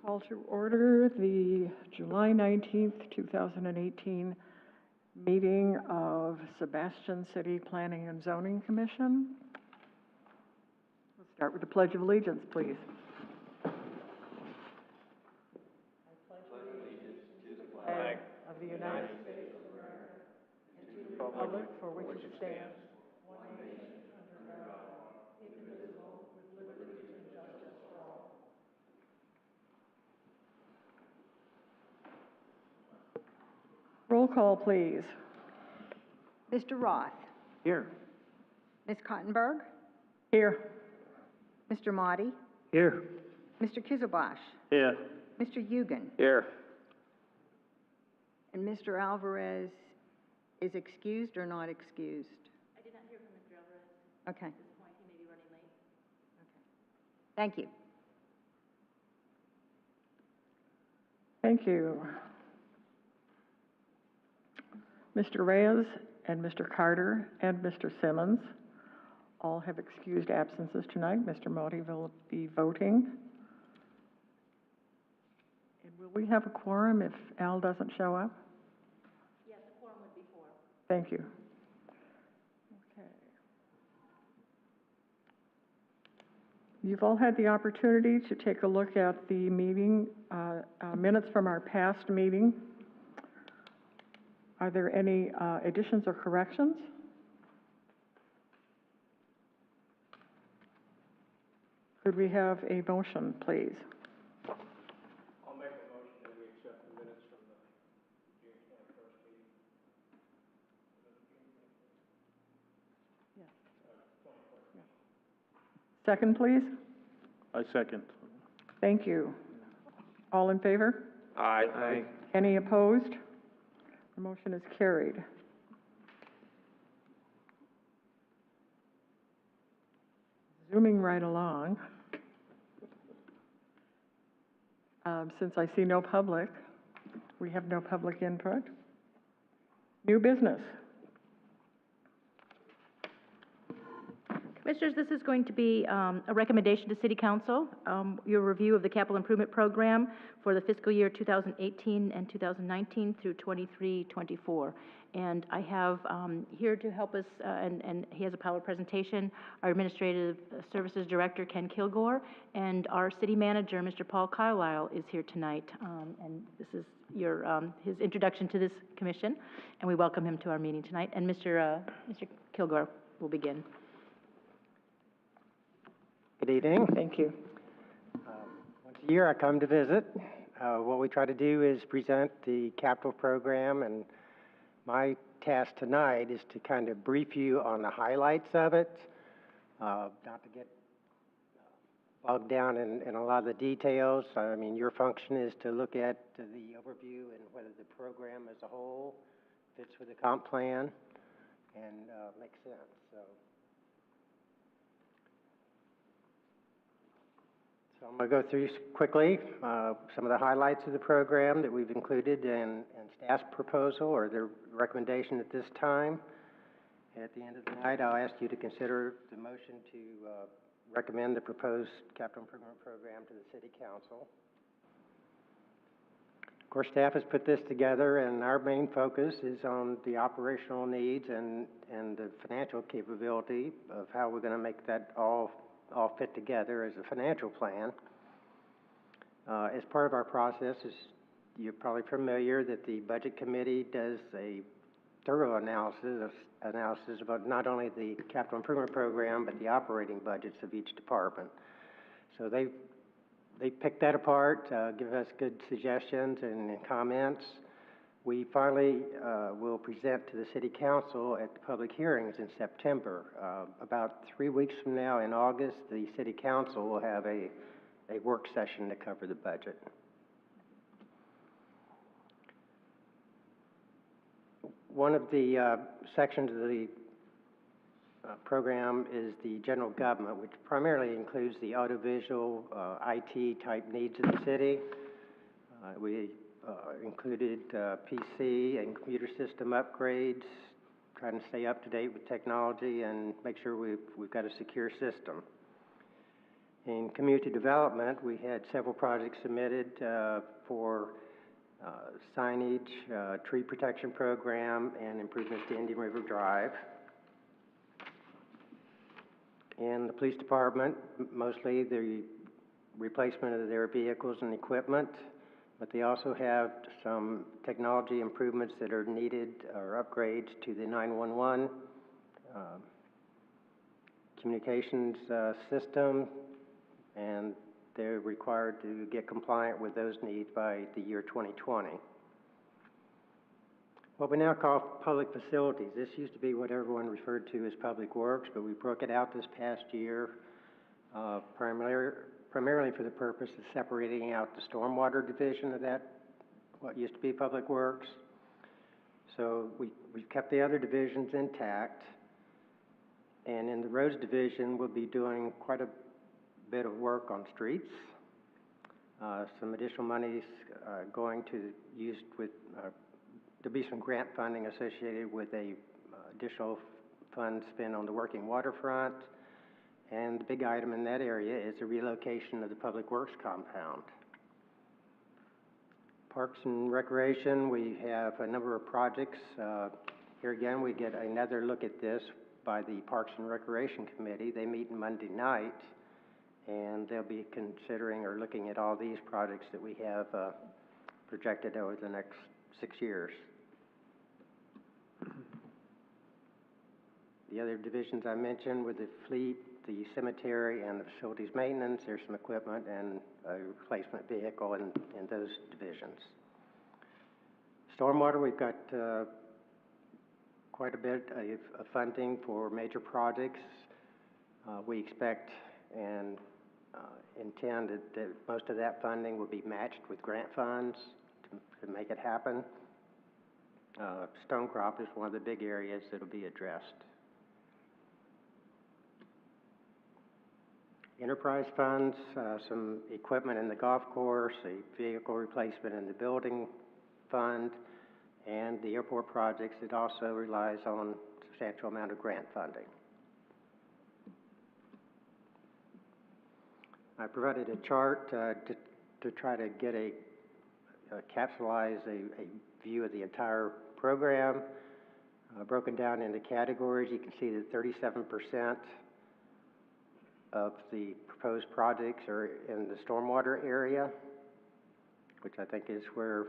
Call to order the July 19th, 2018 meeting of Sebastian City Planning and Zoning Commission. We'll start with the Pledge of Allegiance, please. I pledge allegiance to the flag of the United States of America and to the republic for which it stands, one nation, under God, indivisible, with liberty and justice for all. Roll call, please. Mr. Roth. Here. Ms. Kottenberg. Here. Mr. Motti. Here. Mr. Kizilbosh. Here. Mr. Eugen. Here. And Mr. Alvarez is excused or not excused? I did not hear from Mr. Alvarez. Okay. At this point, he may be running late. Okay. Thank you. Thank you. Mr. Reyes and Mr. Carter and Mr. Simmons all have excused absences tonight. Mr. Motti will be voting. And will we have a quorum if Al doesn't show up? Yes, the quorum would be 4. Thank you. Okay. You've all had the opportunity to take a look at the meeting, minutes from our past meeting. Are there any additions or corrections? Could we have a motion, please? I'll make a motion that we accept the minutes from the June 21st meeting. Second, please. I second. Thank you. All in favor? Aye. Any opposed? The motion is carried. Zooming right along. Since I see no public, we have no public input. New business. Commissioners, this is going to be a recommendation to City Council, your review of the capital improvement program for the fiscal year 2018 and 2019 through 23-24. And I have here to help us, and he has a PowerPoint presentation, our Administrative Services Director, Ken Kilgore, and our City Manager, Mr. Paul Carlisle, is here tonight. And this is his introduction to this commission, and we welcome him to our meeting tonight. And Mr. Kilgore will begin. Good evening. Thank you. Once a year I come to visit. What we try to do is present the capital program, and my task tonight is to kind of brief you on the highlights of it, not to get bogged down in a lot of the details. I mean, your function is to look at the overview and whether the program as a whole fits with the comp plan and makes sense. So I'm going to go through quickly some of the highlights of the program that we've included in staff's proposal or their recommendation at this time. At the end of the night, I'll ask you to consider the motion to recommend the proposed capital improvement program to the City Council. Of course, staff has put this together, and our main focus is on the operational needs and the financial capability of how we're going to make that all fit together as a financial plan. As part of our process, as you're probably familiar, that the Budget Committee does a thorough analysis about not only the capital improvement program, but the operating budgets of each department. So they pick that apart, give us good suggestions and comments. We finally will present to the City Council at the public hearings in September. About 3 weeks from now in August, the City Council will have a work session to cover the budget. One of the sections of the program is the general government, which primarily includes the audiovisual, IT type needs of the city. We included PC and computer system upgrades, trying to stay up to date with technology and make sure we've got a secure system. In community development, we had several projects submitted for signage, tree protection program, and improvements to Indian River Drive. In the police department, mostly the replacement of their vehicles and equipment, but they also have some technology improvements that are needed or upgrades to the 911 communications system, and they're required to get compliant with those needs by the year 2020. What we now call public facilities. This used to be what everyone referred to as public works, but we broke it out this past year primarily for the purpose of separating out the stormwater division of that, what used to be public works. So we've kept the other divisions intact, and in the roads division, we'll be doing quite a bit of work on streets. Some additional monies going to used with there'll be some grant funding associated with a additional fund spent on the working waterfront, and the big item in that area is the relocation of the Public Works compound. Parks and Recreation, we have a number of projects. Here again, we get another look at this by the Parks and Recreation Committee. They meet Monday night, and they'll be considering or looking at all these projects that we have projected over the next 6 years. The other divisions I mentioned with the fleet, the cemetery, and the facilities maintenance, there's some equipment and a replacement vehicle in those divisions. Stormwater, we've got quite a bit of funding for major projects. We expect and intend that most of that funding will be matched with grant funds to make it happen. Stone crop is one of the big areas that will be addressed. Enterprise funds, some equipment in the golf course, a vehicle replacement in the building fund, and the airport projects, it also relies on a substantial amount of grant funding. I provided a chart to try to get capsulize a view of the entire program, broken down into categories. You can see that 37% of the proposed projects are in the stormwater area, which I think is where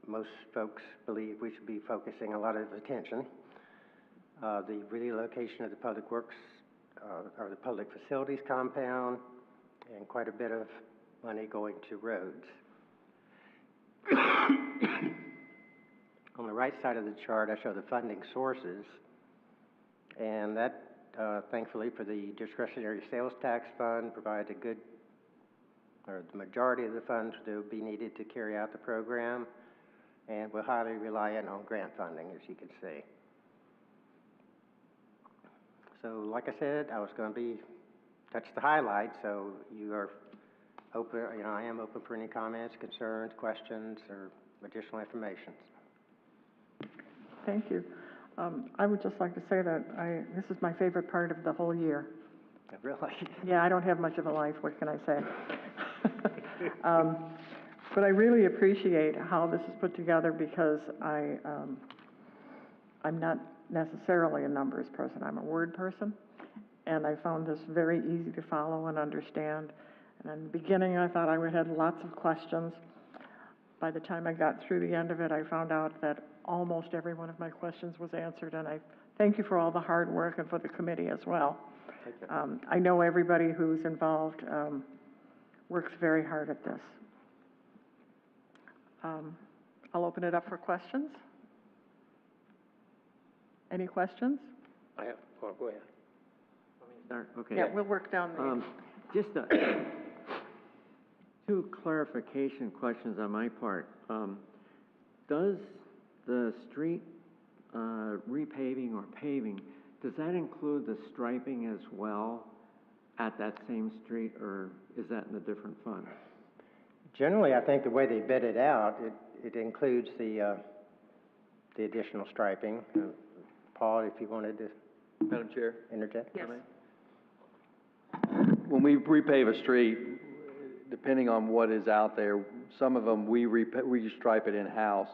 most folks believe we should be focusing a lot of attention. The relocation of the public works or the public facilities compound, and quite a bit of money going to roads. On the right side of the chart, I show the funding sources, and that thankfully for the discretionary sales tax fund provides a good, or the majority of the funds that will be needed to carry out the program, and we're highly reliant on grant funding, as you can see. So like I said, I was going to touch the highlights, so you are open, I am open for any comments, concerns, questions, or additional information. Thank you. I would just like to say that this is my favorite part of the whole year. Really? Yeah, I don't have much of a life, what can I say? But I really appreciate how this is put together because I'm not necessarily a numbers person, I'm a word person. And I found this very easy to follow and understand. And in the beginning, I thought I had lots of questions. By the time I got through the end of it, I found out that almost every one of my questions was answered, and I thank you for all the hard work and for the committee as well. I know everybody who's involved works very hard at this. I'll open it up for questions. Any questions? I have, oh, go ahead. Okay. Yeah, we'll work down the... Just two clarification questions on my part. Does the street repaving or paving, does that include the striping as well at that same street, or is that in a different fund? Generally, I think the way they bid it out, it includes the additional striping. Paul, if you wanted to Madam Chair? interject. Yes. When when we repave a street, depending on what is out there, some of them we stripe it in-house,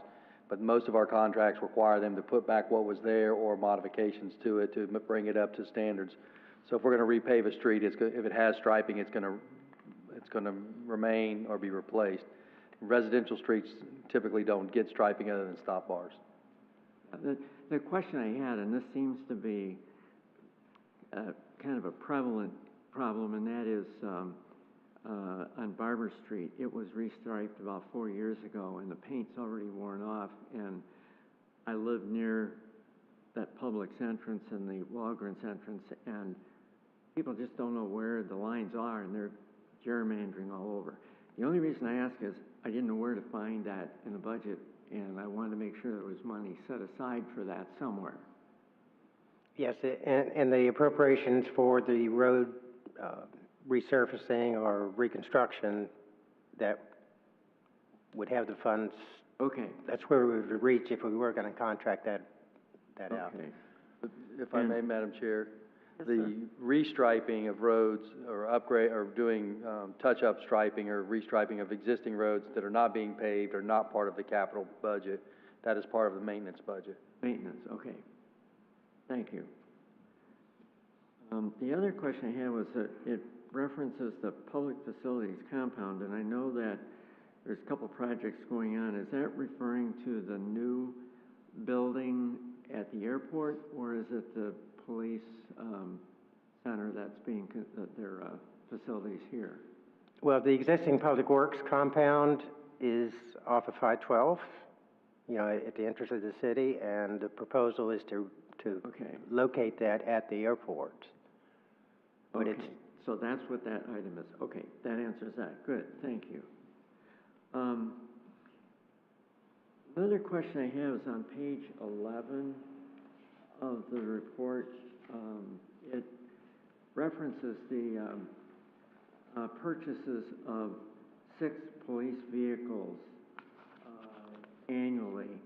but most of our contracts require them to put back what was there or modifications to it to bring it up to standards. So if we're gonna repave a street, if it has striping, it's gonna remain or be replaced. Residential streets typically don't get striping other than stop bars. The question I had, and this seems to be kind of a prevalent problem, and that is on Barber Street. It was restriped about 4 years ago, and the paint's already worn off, and I live near that Publix entrance and the Walgreens entrance, and people just don't know where the lines are, and they're gerrymandering all over. The only reason I ask is I didn't know where to find that in the budget, and I wanted to make sure there was money set aside for that somewhere. Yes, and the appropriations for the road resurfacing or reconstruction that would have the funds. Okay. That's where we would reach if we were going to contract that out. Okay. If I may, Madam Chair, the restriping of roads or upgrade, or doing touch-up striping or restriping of existing roads that are not being paved or not part of the capital budget, that is part of the maintenance budget. Maintenance, okay. Thank you. The other question I had was that it references the public facilities compound, and I know that there's a couple projects going on. Is that referring to the new building at the airport, or is it the police center that's being, their facilities here? Well, the existing Public Works compound is off of 512, you know, at the entrance of the city, and the proposal is to locate that at the airport. But okay, so that's what that item is. Okay, that answers that. Good, thank you. Another question I have is on page 11 of the report. It references the purchases of 6 police vehicles annually,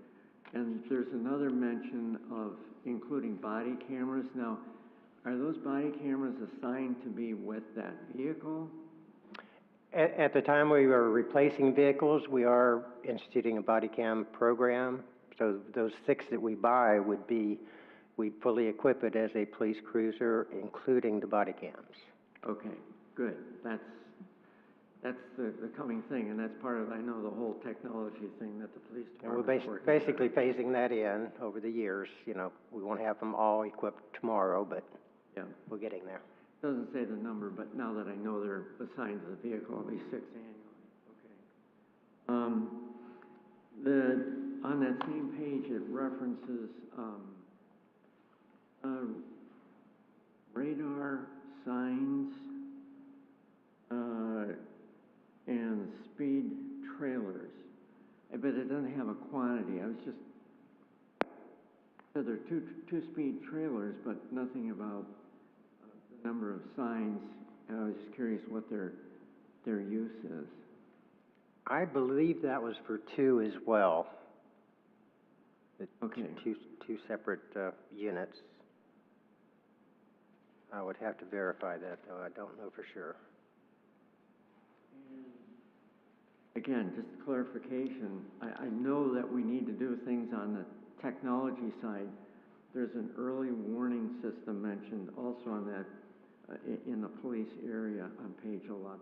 and there's another mention of including body cameras. Now, are those body cameras assigned to be with that vehicle? At the time we are replacing vehicles, we are instituting a body cam program. So those 6 that we buy would be, we'd fully equip it as a police cruiser, including the body cams. Okay, good. That's the coming thing, and that's part of, I know, the whole technology thing that the police And we're department is working basically phasing that in over the years. You know, we won't have them all equipped tomorrow, but yeah. we're getting there. Doesn't say the number, but now that I know they're assigned to the vehicle, it'll be 6 annually. Okay. On that same page, it references radar signs and speed trailers, but it doesn't have a quantity. I was just said there are two speed trailers, but nothing about the number of signs, and I was just curious what their use is. I believe that was for 2 as well. Okay. Two separate units. I would have to verify that, though. I don't know for sure. Again, just clarification, I know that we need to do things on the technology side. There's an early warning system mentioned also on that, in the police area on page 11.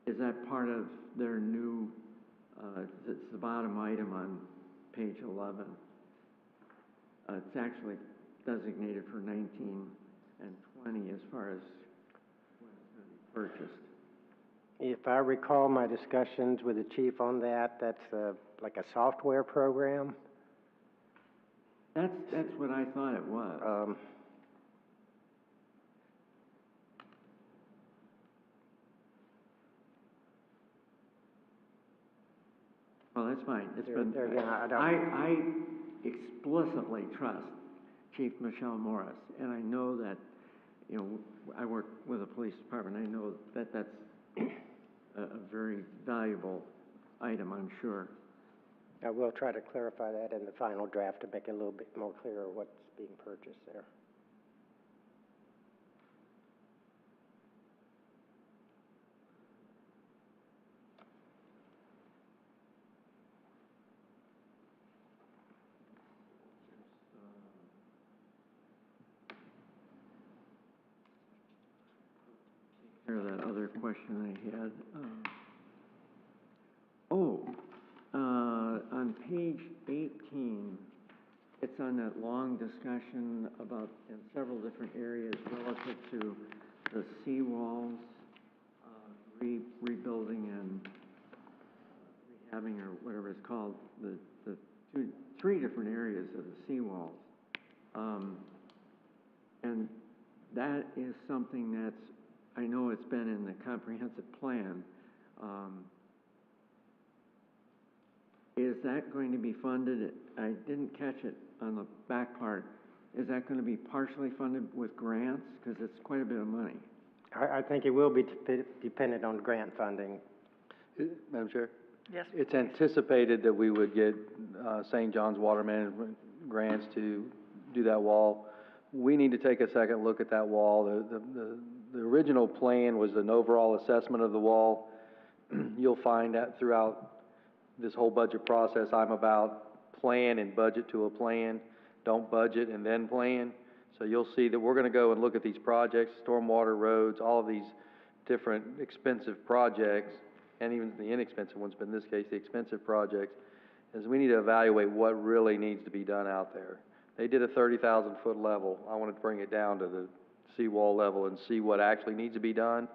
Is that part of their new, it's the bottom item on page 11. It's actually designated for 19 and 20 as far as when it's going to be purchased. If I recall my discussions with the chief on that, that's like a software program. That's what I thought it was. Well, that's fine. It's been. I explicitly trust Chief Michelle Morris, and I know that, you know, I work with the police department. I know that that's a very valuable item, I'm sure. I will try to clarify that in the final draft to make it a little bit more clear what's being purchased there. question I had. On page 18, it's on that long discussion about, in several different areas relative to the seawalls, rebuilding and rehabbing, or whatever it's called, the three different areas of the seawalls. And that is something that's, I know it's been in the comprehensive plan. Is that going to be funded? I didn't catch it on the back part. Is that going to be partially funded with grants? Because it's quite a bit of money. I think it will be dependent on grant funding. Madam Chair? Yes. It's anticipated that we would get St. John's Water Management grants to do that wall. We need to take a second look at that wall. The original plan was an overall assessment of the wall. You'll find that throughout this whole budget process, I'm about plan and budget to a plan. Don't budget and then plan. So you'll see that we're going to go and look at these projects, stormwater, roads, all of these different expensive projects, and even the inexpensive ones, but in this case, the expensive projects, is we need to evaluate what really needs to be done out there. They did a 30,000-foot level. I wanted to bring it down to the seawall level and see what actually needs to be done,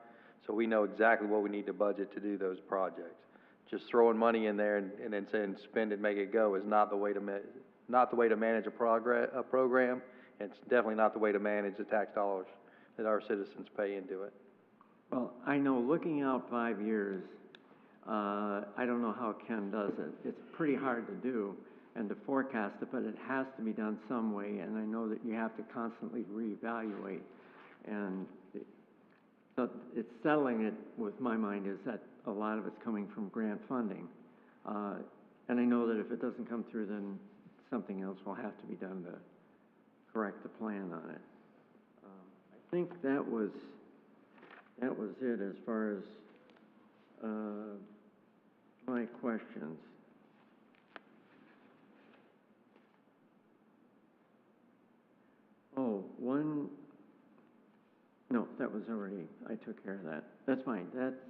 so we know exactly what we need to budget to do those projects. Just throwing money in there and then saying spend it, make it go is not the way to manage a program. It's definitely not the way to manage the tax dollars that our citizens pay into it. Well, I know looking out 5 years, I don't know how Ken does it. It's pretty hard to do and to forecast it, but it has to be done some way, and I know that you have to constantly reevaluate. And so it's settling it with my mind is that a lot of it's coming from grant funding. And I know that if it doesn't come through, then something else will have to be done to correct the plan on it. I think that was it as far as my questions. Oh, no, that was already, I took care of that. That's fine.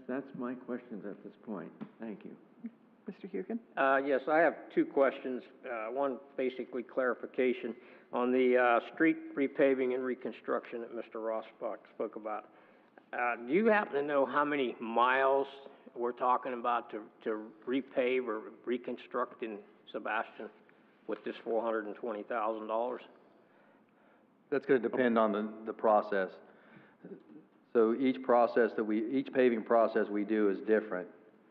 That's my questions at this point. Thank you. Mr. Hukin? Yes, I have two questions. One, basically clarification on the street repaving and reconstruction that Mr. Rossbach spoke about. Do you happen to know how many miles we're talking about to repave or reconstruct in Sebastian with this $420,000? That's going to depend on the process. So each paving process we do is different.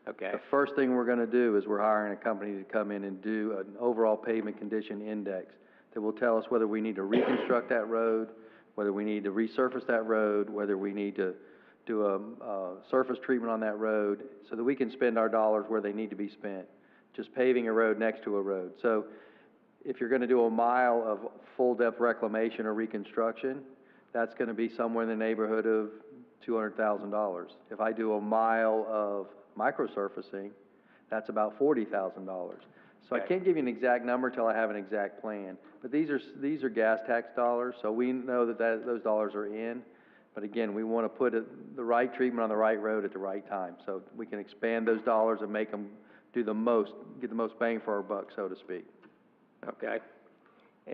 Okay. The first thing we're going to do is we're hiring a company to come in and do an overall pavement condition index that will tell us whether we need to reconstruct that road, whether we need to resurface that road, whether we need to do a surface treatment on that road, so that we can spend our dollars where they need to be spent, just paving a road next to a road. So if you're going to do a mile of full-depth reclamation or reconstruction, that's going to be somewhere in the neighborhood of $200,000. If I do a mile of microsurfacing, that's about $40,000. So I can't give you an exact number till I have an exact plan. But these are gas tax dollars, so we know that those dollars are in. But again, we want to put the right treatment on the right road at the right time, so we can expand those dollars and make them get the most bang for our buck, so to speak. Okay.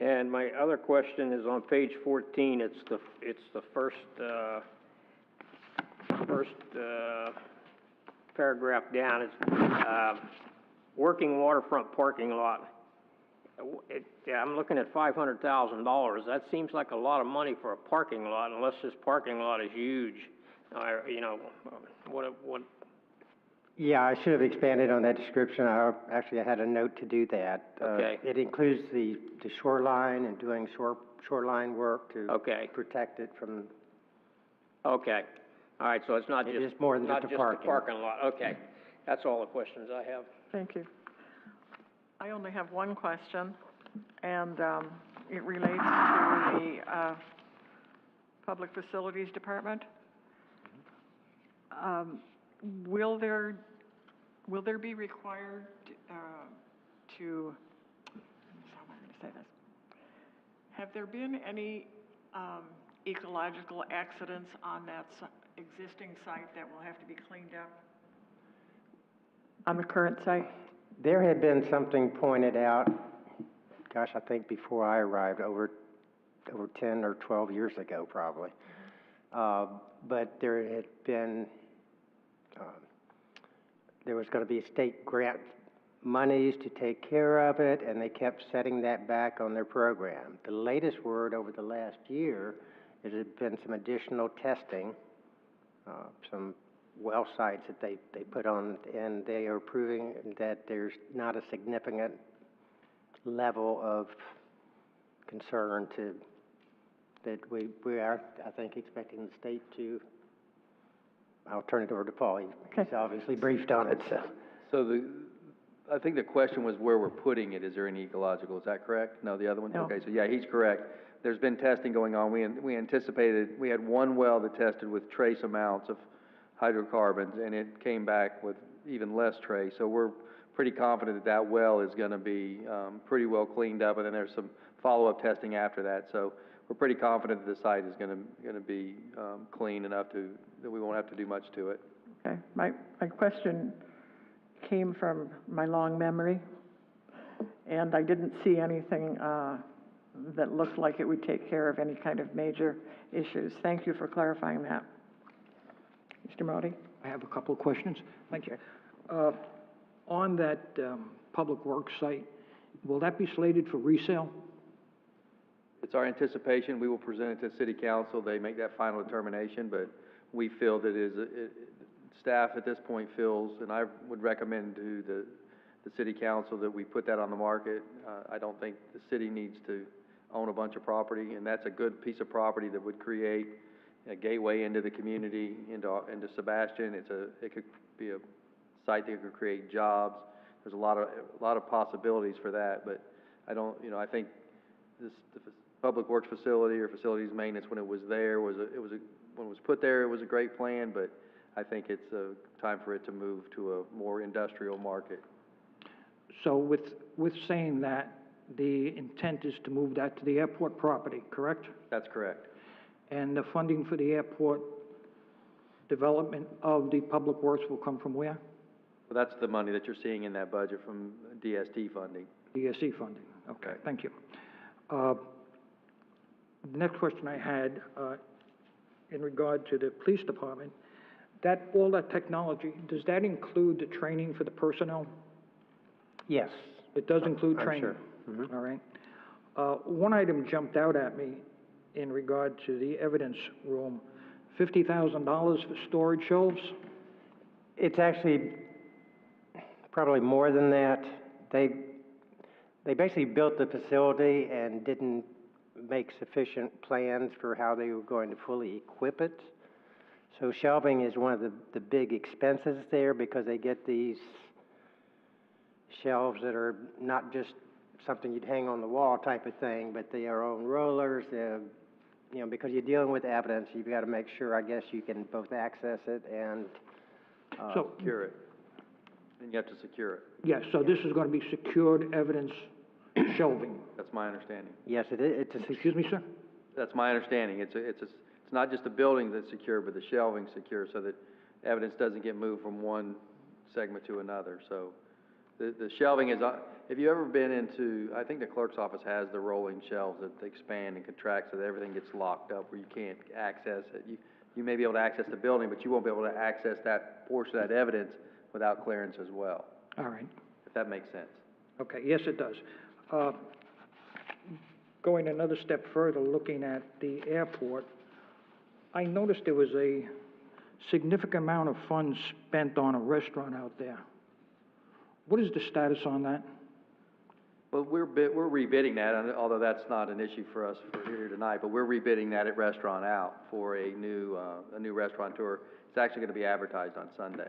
And my other question is on page 14. It's the first paragraph down. It's working waterfront parking lot. I'm looking at $500,000. That seems like a lot of money for a parking lot, unless this parking lot is huge. What? Yeah, I should have expanded on that description. I had a note to do that. Okay. It includes the shoreline and doing shoreline work to protect it from. Okay. All right. So it's not It just is more than not just a the parking lot. Okay. That's all the questions I have. Thank you. I only have one question, and it relates to the Public Facilities Department. Will there be required to, how am I going to say this? Have there been any ecological accidents on that existing site that will have to be cleaned up? On the current site? There had been something pointed out, gosh, I think before I arrived, over 10 or 12 years ago, probably. But there had been, there was going to be state grant monies to take care of it, and they kept setting that back on their program. The latest word over the last year is there's been some additional testing, some well sites that they put on, and they are proving that there's not a significant level of concern to, that we are, I think, expecting the state to, I'll turn it over to Paul. He's obviously briefed on it, so. So I think the question was where we're putting it. Is there any ecological? Is that correct? No, the other one? No. Okay, so yeah, he's correct. There's been testing going on. We anticipated, we had one well that tested with trace amounts of hydrocarbons, and it came back with even less trace. So we're pretty confident that that well is going to be pretty well cleaned up, and then there's some follow-up testing after that. So we're pretty confident that the site is going to be clean enough that we won't have to do much to it. Okay, my question came from my long memory, and I didn't see anything that looked like it would take care of any kind of major issues. Thank you for clarifying that. Mr. Modi? I have a couple of questions. Thank you. On that public works site, will that be slated for resale? It's our anticipation. We will present it to City Council. They make that final determination, but we feel that staff at this point feels, and I would recommend to the City Council that we put that on the market. I don't think the city needs to own a bunch of property, and that's a good piece of property that would create a gateway into the community, into Sebastian. It could be a site that could create jobs. There's a lot of possibilities for that, but I don't, I think the public works facility or facilities maintenance, when it was there, when it was put there, it was a great plan, but I think it's time for it to move to a more industrial market. So with saying that, the intent is to move that to the airport property, correct? That's correct. And the funding for the airport development of the public works will come from where? Well, that's the money that you're seeing in that budget from DST funding. DSC funding. Okay, Right. thank you. The next question I had in regard to the police department, all that technology, does that include the training for the personnel? Yes. It does include I'm training? sure. Mm-hmm. All right. One item jumped out at me in regard to the evidence room, $50,000 for storage shelves? It's actually probably more than that. They basically built the facility and didn't make sufficient plans for how they were going to fully equip it. So shelving is one of the big expenses there, because they get these shelves that are not just something you'd hang on the wall type of thing, but they are on rollers. Because you're dealing with evidence, you've got to make sure, I guess, you can both access it and Secure it. And you have to secure it. Yes, so this is going to be secured evidence shelving. That's my understanding. yes, it is. Excuse me, sir? That's my understanding. It's not just the building that's secure, but the shelving's secure, so that evidence doesn't get moved from one segment to another. So the shelving is, have you ever been into, I think the clerk's office has the rolling shelves that expand and contract so that everything gets locked up where you can't access it. You may be able to access the building, but you won't be able to access that portion of that evidence without clearance as well, All right. if that makes sense. Okay, yes, it does. Going another step further, looking at the airport, I noticed there was a significant amount of funds spent on a restaurant out there. What is the status on that? Well, we're rebidding that, although that's not an issue for us for here tonight, but we're rebidding that restaurant out for a new restaurateur. It's actually going to be advertised on Sunday.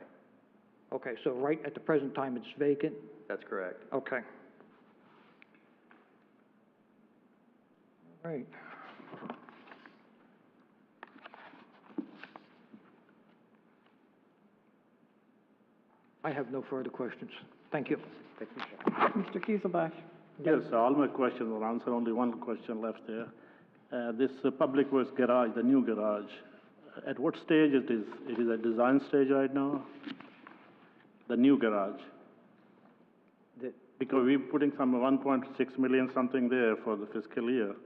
Okay, so right at the present time, it's vacant? That's correct. Okay. All right. I have no further questions. Thank you. Thank you, sir. Mr. Kieselbach? Yes, all my questions were answered, only one question left there. This Public Works garage, the new garage, at what stage it is? It is at design stage right now? The new garage? Because we're putting some 1.6 million something there for the fiscal year,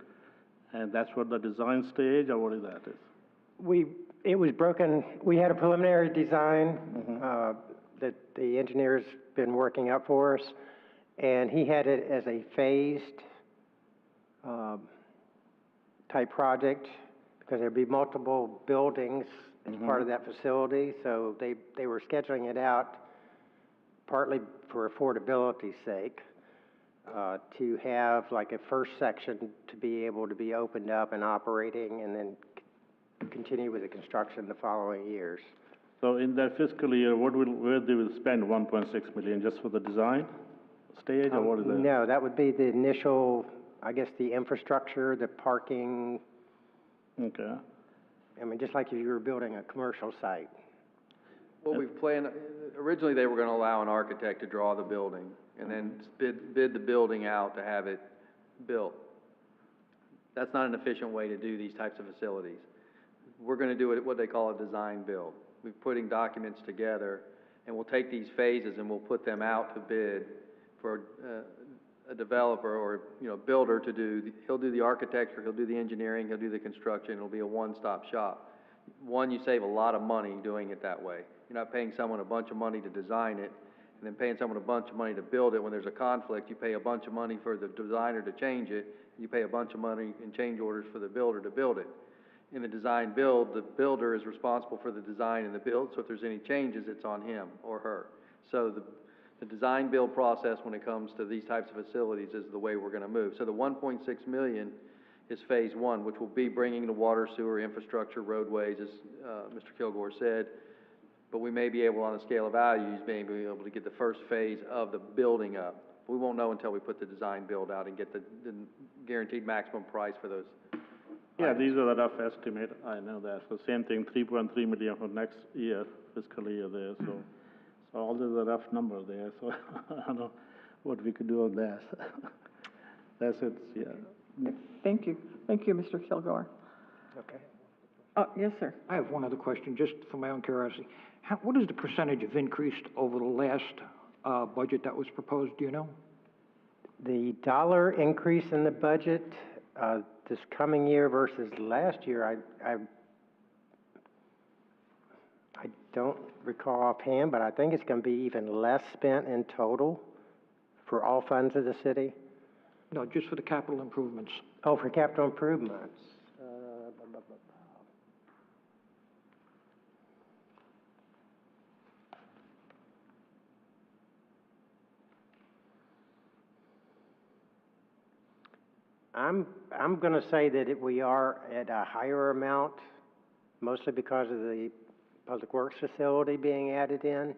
and that's what the design stage, or what is that? It was broken, we had a preliminary design, that the engineer's been working up for us, and he had it as a phased, type project, because there'd be multiple buildings as part of that facility, so they were scheduling it out partly for affordability's sake, to have like a first section to be able to be opened up and operating, and then continue with the construction the following years. So in that fiscal year, where they will spend 1.6 million, just for the design stage, or what is that? No, that would be the initial, I guess, the infrastructure, the parking. Okay. I mean, just like if you were building a commercial site. What we've planned, originally they were gonna allow an architect to draw the building and then bid the building out to have it built. That's not an efficient way to do these types of facilities. We're gonna do it what they call a design build. We're putting documents together, and we'll take these phases and we'll put them out to bid for a developer or, builder to do. He'll do the architecture, he'll do the engineering, he'll do the construction. It'll be a one-stop shop. One, you save a lot of money doing it that way. You're not paying someone a bunch of money to design it and then paying someone a bunch of money to build it. When there's a conflict, you pay a bunch of money for the designer to change it, and you pay a bunch of money in change orders for the builder to build it. In the design build, the builder is responsible for the design and the build, so if there's any changes, it's on him or her. So the design build process when it comes to these types of facilities is the way we're gonna move. So the 1.6 million is phase one, which will be bringing the water, sewer, infrastructure, roadways, as Mr. Kilgore said. But we may be able, on a scale of values, maybe be able to get the first phase of the building up. We won't know until we put the design build out and get the guaranteed maximum price for those. Yeah, these are the rough estimate, I know that. So same thing, 3.3 million for next year, fiscal year there, so all those are rough number there, so I don't know what we could do on that. That's it, yeah. Thank you, Mr. Kilgore. Okay. Yes, sir. I have one other question, just for my own curiosity. What is the percentage of increase over the last budget that was proposed, do you know? The dollar increase in the budget, this coming year versus last year, I don't recall offhand, but I think it's gonna be even less spent in total for all funds of the city. No, just for the capital improvements. Oh, for capital improvements. I'm gonna say that we are at a higher amount, mostly because of the Public Works facility being added in,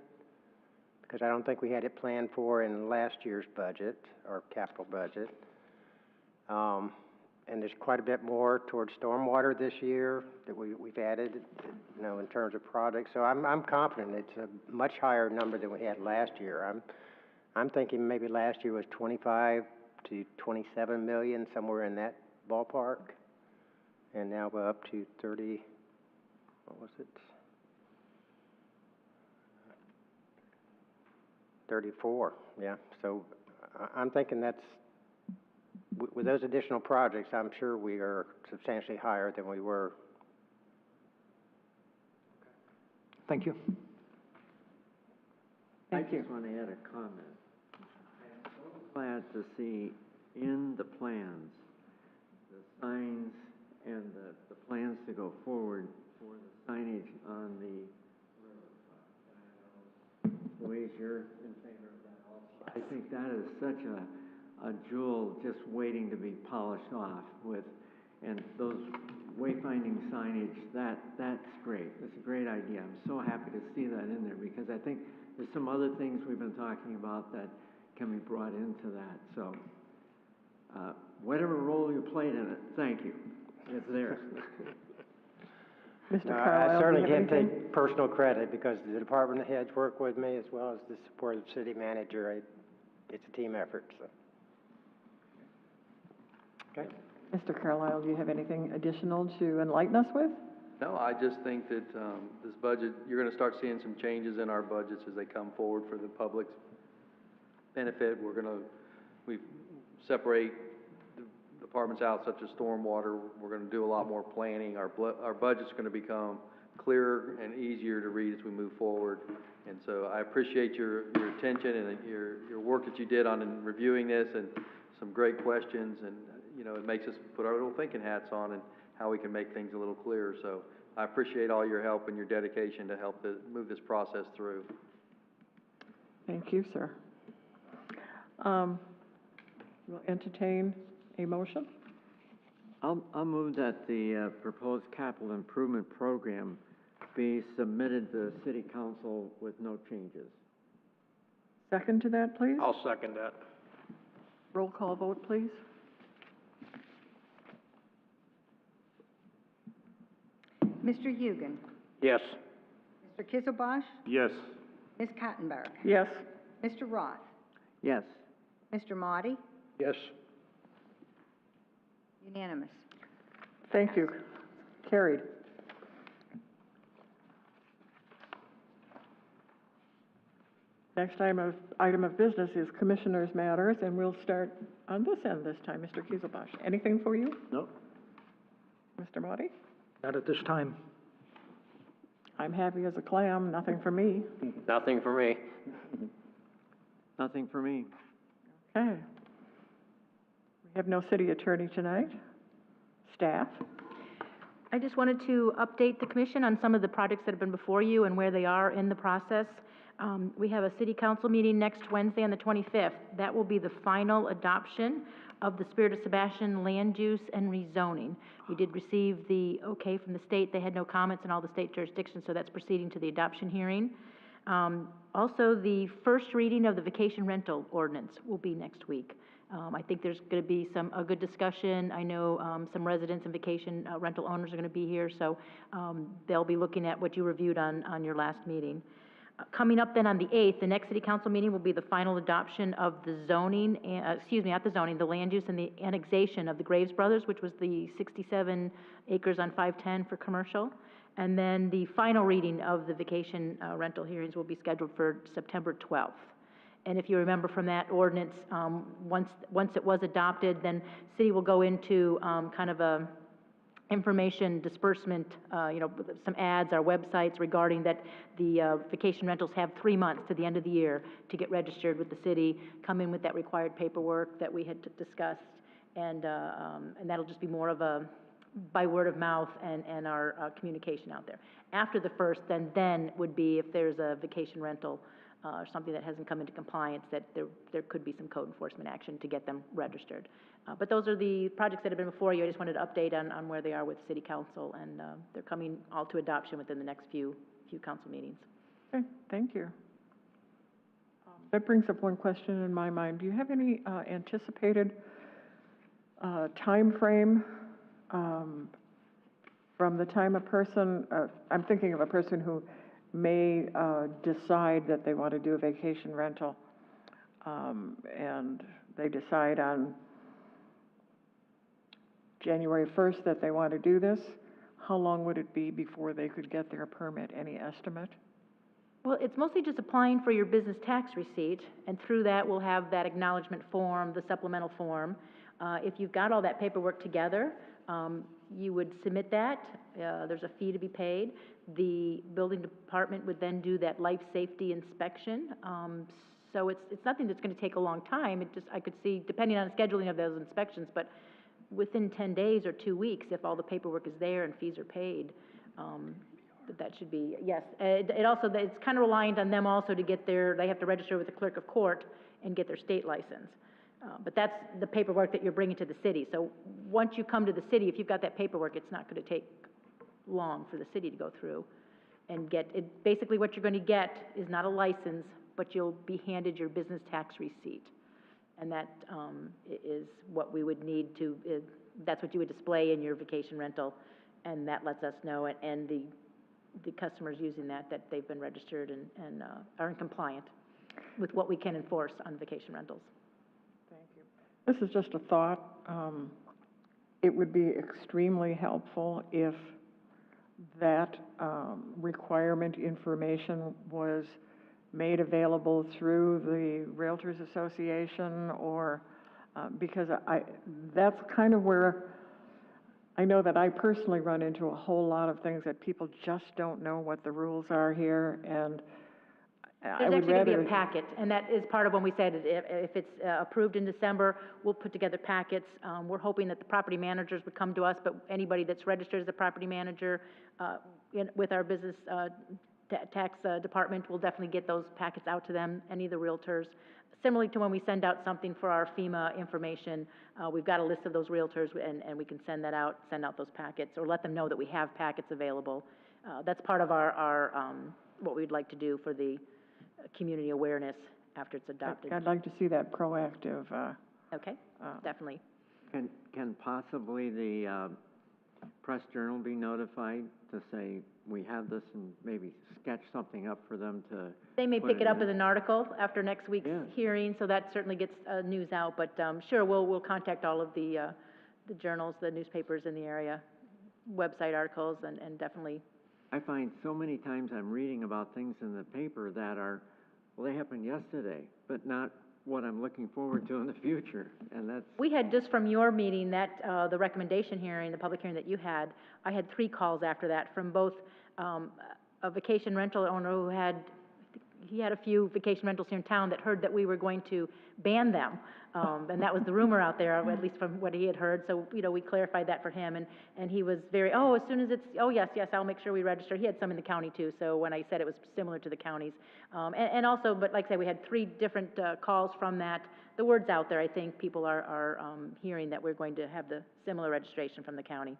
because I don't think we had it planned for in last year's budget, or capital budget. And there's quite a bit more towards stormwater this year that we've added, in terms of projects. So I'm confident it's a much higher number than we had last year. I'm thinking maybe last year was 25 to 27 million, somewhere in that ballpark. And now we're up to 30, what was it? 34, yeah. So I'm thinking that's, with those additional projects, I'm sure we are substantially higher than we were. Thank you. I just want to add a comment. I'm so glad to see in the plans, the signs and the plans to go forward for the signage on the railroad. Louise, you're in favor of that also. I think that is such a jewel just waiting to be polished off with, and those wayfinding signage, that's great. It's a great idea. I'm so happy to see that in there, because I think there's some other things we've been talking about that can be brought into that. So, whatever role you played in it, thank you. It's there. Mr. Carlisle, I certainly do you have can't anything? take personal credit, because the department heads work with me, as well as the support of the city manager. It's a team effort, so. Okay. Mr. Carlisle, do you have anything additional to enlighten us with? No, I just think that, this budget, you're gonna start seeing some changes in our budgets as they come forward for the public's benefit. We separate the departments out such as stormwater. We're gonna do a lot more planning. Our budget's gonna become clearer and easier to read as we move forward. And so I appreciate your attention and your work that you did on in reviewing this, and some great questions, and, you know, it makes us put our little thinking hats on and how we can make things a little clearer. So I appreciate all your help and your dedication to help move this process through. Thank you, sir. We'll entertain a motion. I'll move that the proposed capital improvement program be submitted to City Council with no changes. Second to that, please. I'll second that. Roll call vote, please. Mr. Hugen? Yes. Mr. Kizzelbosh? Yes. Ms. Kattenberg? Yes. Mr. Roth? Yes. Mr. Motti? Yes. Unanimous. Thank you. Carried. Next item of business is Commissioners' Matters, and we'll start on this end this time. Mr. Kieselbosch, anything for you? No? Mr. Motti? Not at this time. I'm happy as a clam, nothing for me. Nothing for me. Nothing for me. Okay. We have no city attorney tonight. Staff? I just wanted to update the commission on some of the projects that have been before you and where they are in the process. We have a city council meeting next Wednesday on the 25th. That will be the final adoption of the Spirit of Sebastian land use and rezoning. We did receive the okay from the state. They had no comments in all the state jurisdictions, so that's proceeding to the adoption hearing. Also, the first reading of the vacation rental ordinance will be next week. I think there's going to be a good discussion. I know some residents and vacation rental owners are going to be here, so they'll be looking at what you reviewed on your last meeting. Coming up then on the 8th, the next city council meeting will be the final adoption of the zoning, not the zoning, the land use and the annexation of the Graves Brothers, which was the 67 acres on 510 for commercial. And then the final reading of the vacation rental hearings will be scheduled for September 12th. And if you remember from that ordinance, once it was adopted, then city will go into kind of a information disbursement, some ads, our websites regarding that the vacation rentals have 3 months to the end of the year to get registered with the city, come in with that required paperwork that we had discussed, and that'll just be more of a by word of mouth and our communication out there. After the first, then would be if there's a vacation rental or something that hasn't come into compliance, that there could be some code enforcement action to get them registered. But those are the projects that have been before you. I just wanted to update on where they are with City Council, and they're coming all to adoption within the next few council meetings. Okay, thank you. That brings up one question in my mind. Do you have any anticipated time frame from the time a person, I'm thinking of a person who may decide that they want to do a vacation rental, and they decide on January 1st that they want to do this. How long would it be before they could get their permit? Any estimate? Well, it's mostly just applying for your business tax receipt, and through that we'll have that acknowledgement form, the supplemental form. If you've got all that paperwork together, you would submit that. There's a fee to be paid. The building department would then do that life safety inspection. So it's nothing that's going to take a long time. I could see, depending on the scheduling of those inspections, but within 10 days or 2 weeks, if all the paperwork is there and fees are paid, that should be, yes. It's kind of reliant on them also to get they have to register with the clerk of court and get their state license. But that's the paperwork that you're bringing to the city. So once you come to the city, if you've got that paperwork, it's not going to take long for the city to go through and get it. Basically, what you're going to get is not a license, but you'll be handed your business tax receipt. And that is what we would need to, that's what you would display in your vacation rental, and that lets us know, and the customers using that they've been registered and are in compliant with what we can enforce on vacation rentals. Thank you. This is just a thought. it would be extremely helpful if that requirement information was made available through the Realtors Association, or, because that's kind of where I know that I personally run into a whole lot of things that people just don't know what the rules are here, and I There's would actually going to be rather. a packet, and that is part of when we said if it's approved in December, we'll put together packets. We're hoping that the property managers would come to us, but anybody that's registered as a property manager with our business tax department will definitely get those packets out to them, any of the realtors. Similarly to when we send out something for our FEMA information, we've got a list of those realtors, and we can send out those packets, or let them know that we have packets available. That's part of our what we'd like to do for the community awareness after it's adopted. I'd like to see that proactive. Okay, definitely. Can possibly the Press Journal be notified to say, we have this, and maybe sketch something up for them to? They may put pick it up in? as an article after next week's Yeah. hearing, so that certainly gets news out, but sure, we'll contact all of the journals, the newspapers in the area, website articles, and definitely. I find so many times I'm reading about things in the paper that are, well, they happened yesterday, but not what I'm looking forward to in the future, and that's. We had, just from your meeting, that, the recommendation hearing, the public hearing that you had, I had 3 calls after that from both a vacation rental owner who he had a few vacation rentals here in town that heard that we were going to ban them. And that was the rumor out there, at least from what he had heard. So, we clarified that for him, and he was very, as soon as it's, yes, I'll make sure we register. He had some in the county too, so when I said it was similar to the counties. And also, but like I said, we had 3 different calls from that. The word's out there. I think people are hearing that we're going to have the similar registration from the county.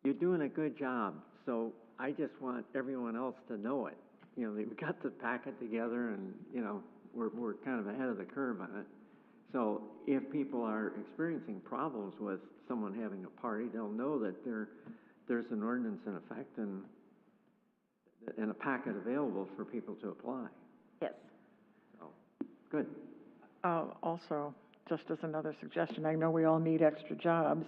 You're doing a good job, so I just want everyone else to know it. We've got the packet together, and, we're kind of ahead of the curve on it. So if people are experiencing problems with someone having a party, they'll know that there's an ordinance in effect and a packet available for people to apply. Yes. So, good. Also, just as another suggestion, I know we all need extra jobs.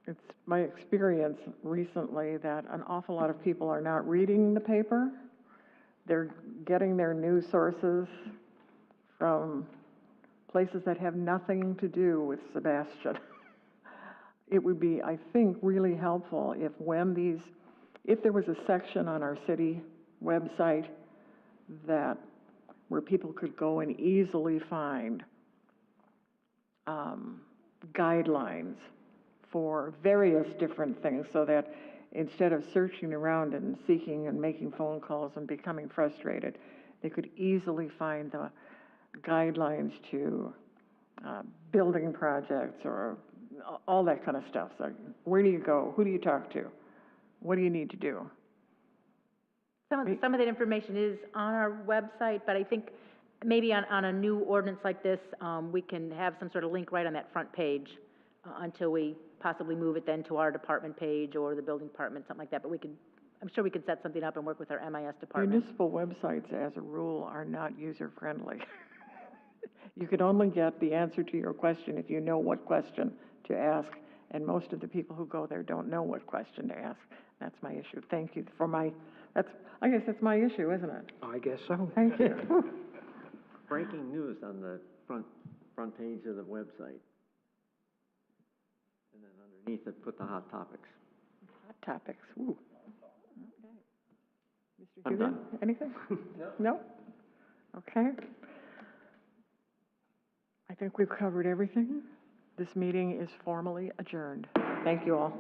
It's my experience recently that an awful lot of people are not reading the paper. They're getting their news sources from places that have nothing to do with Sebastian. It would be, I think, really helpful if there was a section on our city website where people could go and easily find guidelines for various different things, so that instead of searching around and seeking and making phone calls and becoming frustrated, they could easily find the guidelines to building projects or all that kind of stuff. So where do you go? Who do you talk to? What do you need to do? Some of that information is on our website, but I think maybe on a new ordinance like this, we can have some sort of link right on that front page until we possibly move it then to our department page or the building department, something like that. But I'm sure we could set something up and work with our MIS department. Municipal websites, as a rule, are not user-friendly. You can only get the answer to your question if you know what question to ask, and most of the people who go there don't know what question to ask. That's my issue. Thank you I guess that's my issue, isn't it? I guess so. Thank you. Breaking news on the front page of the website. And then underneath it, put the hot topics. Hot topics, ooh. Okay. Mr. I'm Hugan, done. anything? No? Okay. I think we've covered everything. This meeting is formally adjourned. Thank you all.